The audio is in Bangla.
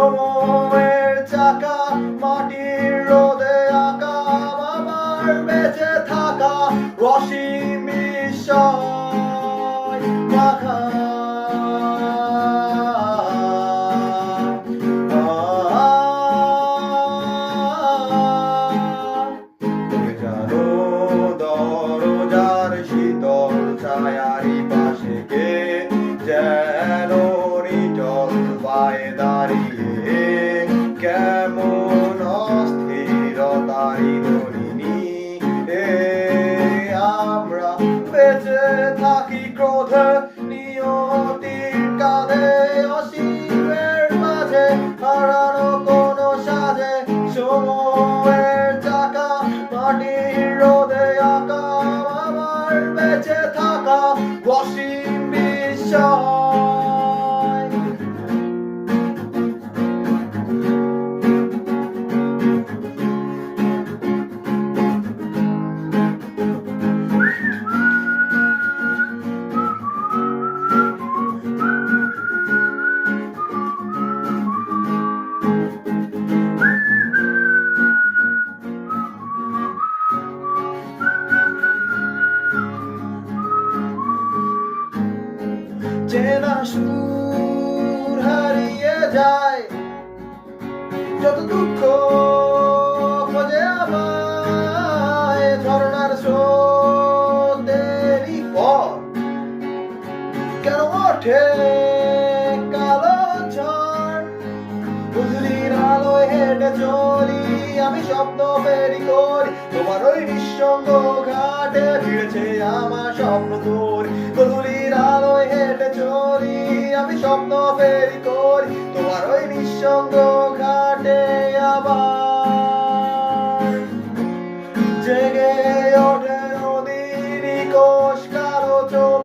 সময়ের চাকা মাটির রোদে আঁকা আমার বেঁচে থাকা অসীম বিস্ময় মাখা জানো দরজার শীতল ছায়ারি পাশে কে যেন নিটল পায়ে দাঁড়িয়ে কেমন অস্থিরতারি ধরিনি আমরা বেঁচে থাকি ক্রোধে নিয়তির কাঁধে অসীমের মাঝে হারানো কোনো সাজে সময়ের চাকা মাটির রোদে আঁকা আমার বেঁচে থাকা অসীম বিস্ময় চেনা সুর হারিয়ে যায় যত দুঃখ খোঁজে আমায় ঝরনার স্রোতেরই পর কেন ওঠে কালো ঝড় বুঝলির আলোয় হেঁটে চলি আমি স্বপ্ন ফেরি করি তোমার ওই নিঃসঙ্গ ঘাটে ফিরেছে আমার স্বপ্ন তোর গধূলির আলোয় হেঁটে চলি আমি স্বপ্ন ফেরি করি তোমার ওই নিঃসঙ্গ